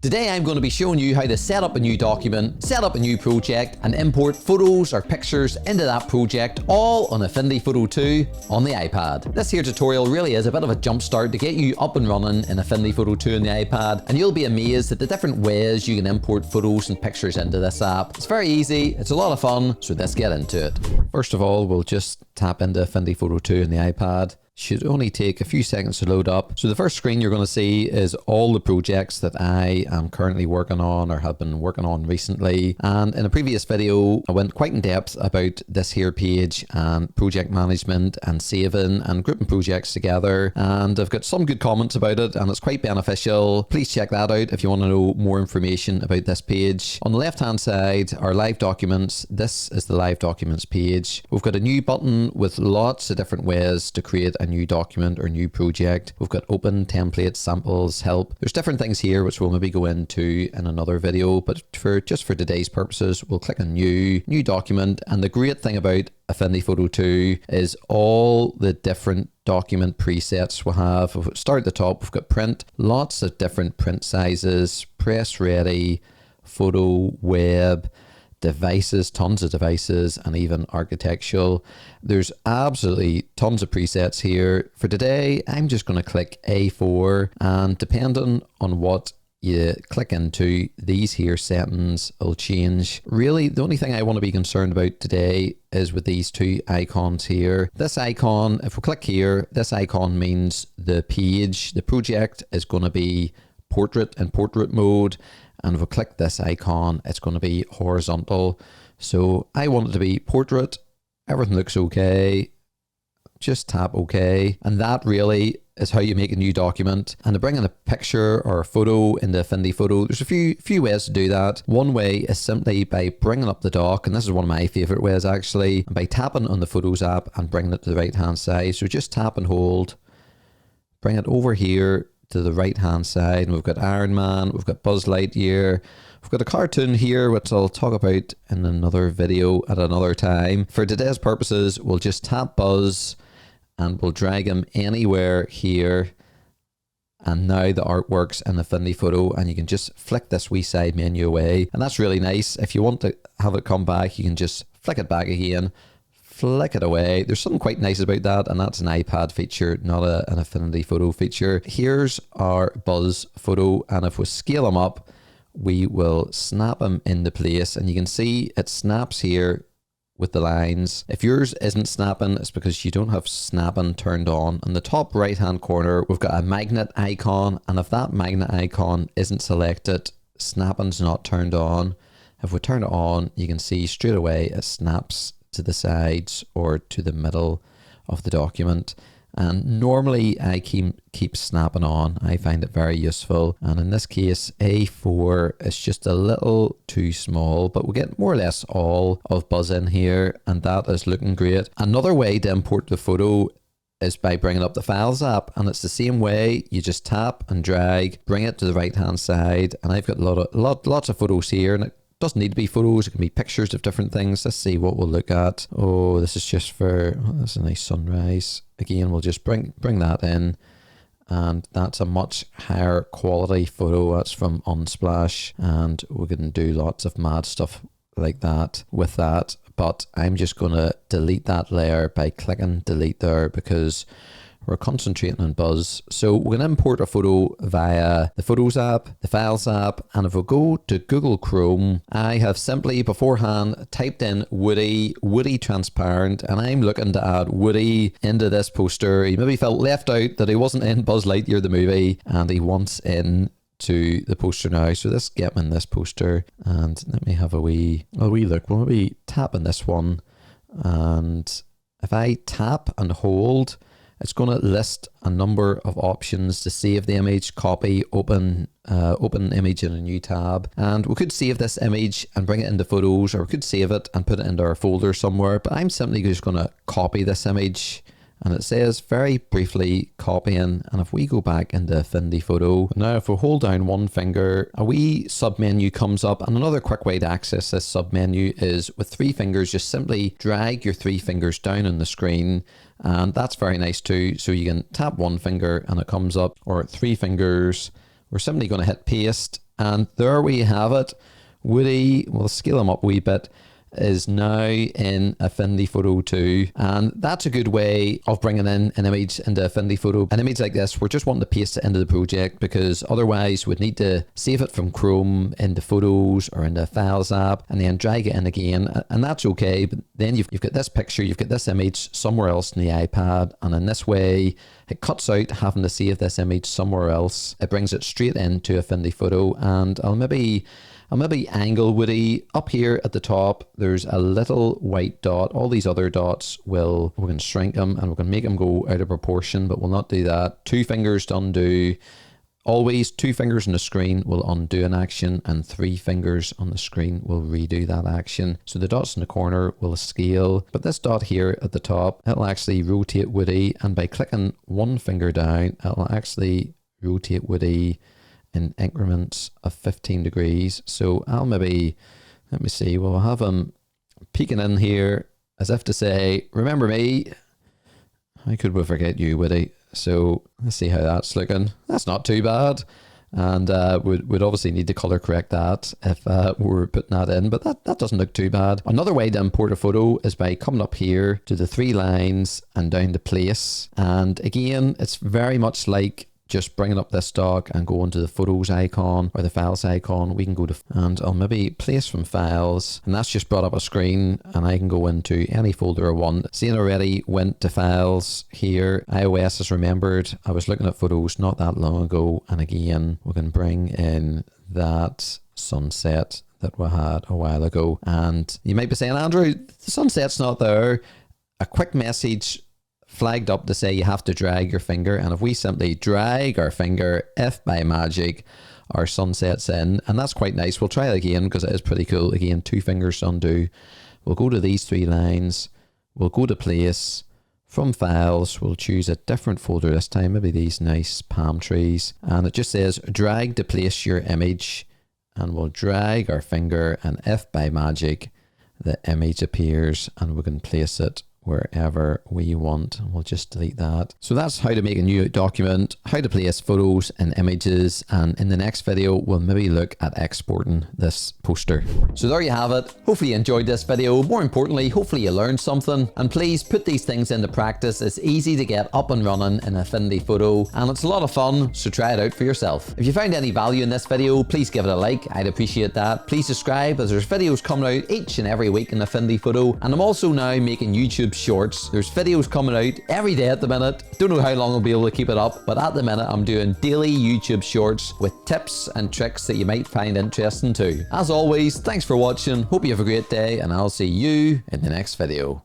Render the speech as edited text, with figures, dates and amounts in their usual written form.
Today I'm going to be showing you how to set up a new document, set up a new project, and import photos or pictures into that project, all on Affinity Photo 2 on the iPad. This here tutorial really is a bit of a jump start to get you up and running in Affinity Photo 2 on the iPad, and you'll be amazed at the different ways you can import photos and pictures into this app. It's very easy, it's a lot of fun, so let's get into it. First of all, we'll just tap into Affinity Photo 2 on the iPad. Should only take a few seconds to load up. So the first screen you're going to see is all the projects that I am currently working on or have been working on recently. And in a previous video, I went quite in depth about this here page and project management and saving and grouping projects together. And I've got some good comments about it and it's quite beneficial. Please check that out if you want to know more information about this page. On the left hand side are live documents. This is the live documents page. We've got a new button with lots of different ways to create a new document or new project. We've got open, templates, samples, help. There's different things here which we'll maybe go into in another video, but for today's purposes, we'll click on new document. And the great thing about Affinity Photo 2 is all the different document presets we have. If we start at the top, we've got print, lots of different print sizes, press ready, photo, web, devices, tons of devices, and even architectural. There's absolutely tons of presets here. For today, I'm just going to click A4, and depending on what you click into, these here settings will change. Really, the only thing I want to be concerned about today is with these two icons here. This icon, if we click here, this icon means the page, the project is going to be portrait and portrait mode. And if we click this icon, it's going to be horizontal. So I want it to be portrait. Everything looks okay. Just tap OK. And that really is how you make a new document. And to bring in a picture or a photo into Affinity Photo, there's a few ways to do that. One way is simply by bringing up the dock, and this is one of my favorite ways actually, by tapping on the Photos app and bringing it to the right hand side. So just tap and hold, bring it over here to the right hand side, and we've got Iron Man, we've got Buzz Lightyear, we've got a cartoon here which I'll talk about in another video at another time. For today's purposes, we'll just tap Buzz and we'll drag him anywhere here, and now the artwork's in Affinity Photo, and you can just flick this wee side menu away, and that's really nice. If you want to have it come back, you can just flick it back again, flick it away. There's something quite nice about that, and that's an iPad feature, not an Affinity Photo feature. Here's our Buzz photo, and if we scale him up, we will snap him into place, and you can see it snaps here with the lines. If yours isn't snapping, it's because you don't have snapping turned on. In the top right hand corner, we've got a magnet icon, and if that magnet icon isn't selected, snapping's not turned on. If we turn it on, you can see straight away it snaps to the sides or to the middle of the document. And normally I keep snapping on. I find it very useful, and in this case A4 is just a little too small, but we'll get more or less all of Buzz in here, and that is looking great. Another way to import the photo is by bringing up the Files app, and it's the same way. You just tap and drag, bring it to the right hand side, and I've got lots of photos here, and it doesn't need to be photos, it can be pictures of different things. Let's see what we'll look at. Oh, this is just for, that's a nice sunrise. Again, we'll just bring that in, and that's a much higher quality photo. That's from Unsplash, and we can do lots of mad stuff like that with that. But I'm just going to delete that layer by clicking delete there, because we're concentrating on Buzz. So we're going to import a photo via the Photos app, the Files app, and if we go to Google Chrome, I have simply beforehand typed in Woody transparent, and I'm looking to add Woody into this poster. He maybe felt left out that he wasn't in Buzz Lightyear the movie, and he wants in to the poster now. So let's get him in this poster, and let me have a wee look. We'll maybe tap on this one, and if I tap and hold, it's going to list a number of options to save the image, copy, open image in a new tab. And we could save this image and bring it into Photos, or we could save it and put it into our folder somewhere. But I'm simply just going to copy this image, and it says very briefly copying. And if we go back into Affinity Photo, now if we hold down one finger, a wee submenu comes up. And another quick way to access this submenu is with 3 fingers, just simply drag your 3 fingers down on the screen, and that's very nice too. So you can tap one finger and it comes up, or 3 fingers. We're simply going to hit paste, And there we have it. Woody, we'll scale him up a wee bit, is now in Affinity Photo 2, and that's a good way of bringing in an image into Affinity Photo. An image like this, we're just wanting to paste it into the project, because otherwise we'd need to save it from Chrome into Photos or into Files app and then drag it in again, and that's okay. But then you've got this picture, you've got this image somewhere else in the iPad, and in this way it cuts out having to save this image somewhere else. It brings it straight into Affinity Photo. And I'll maybe angle Woody up here at the top. There's a little white dot. All these other dots we're going to shrink them and we're going to make them go out of proportion, but we'll not do that. 2 fingers to undo. Always 2 fingers on the screen will undo an action, and 3 fingers on the screen will redo that action. So the dots in the corner will scale, but this dot here at the top, it'll actually rotate Woody, and by clicking 1 finger down, it'll actually rotate Woody in increments of 15 degrees. So I'll maybe, let me see, we'll have him peeking in here as if to say, remember me? How could we forget you, Woody? So let's see how that's looking. That's not too bad. And we'd obviously need to color correct that if we were putting that in, but that doesn't look too bad. Another way to import a photo is by coming up here to the 3 lines and down to place. And again, it's very much like just bringing up this dock and going to the Photos icon or the Files icon. We can go to, and I'll maybe place from Files, and that's just brought up a screen, and I can go into any folder I want. See, I already went to Files here. iOS has remembered I was looking at photos not that long ago, and again we can bring in that sunset that we had a while ago. And you might be saying, Andrew, the sunset's not there. A quick message flagged up to say you have to drag your finger, and if we simply drag our finger, if by magic our sunset's in, and that's quite nice. We'll try it again because it is pretty cool. Again, 2 fingers to undo. We'll go to these 3 lines, we'll go to place, from Files we'll choose a different folder this time, maybe these nice palm trees, and it just says drag to place your image, and we'll drag our finger, and if by magic the image appears, and we can place it wherever we want. We'll just delete that. So that's how to make a new document, how to place photos and images, and in the next video we'll maybe look at exporting this poster. So there you have it. Hopefully you enjoyed this video. More importantly, hopefully you learned something, and please put these things into practice. It's easy to get up and running in Affinity Photo, and it's a lot of fun, so try it out for yourself. If you found any value in this video, please give it a like. I'd appreciate that. Please subscribe, as there's videos coming out each and every week in Affinity Photo, and I'm also now making YouTube shorts. There's videos coming out every day at the minute. Don't know how long I'll be able to keep it up, but at the minute I'm doing daily YouTube shorts with tips and tricks that you might find interesting too. As always, thanks for watching. Hope you have a great day, and I'll see you in the next video.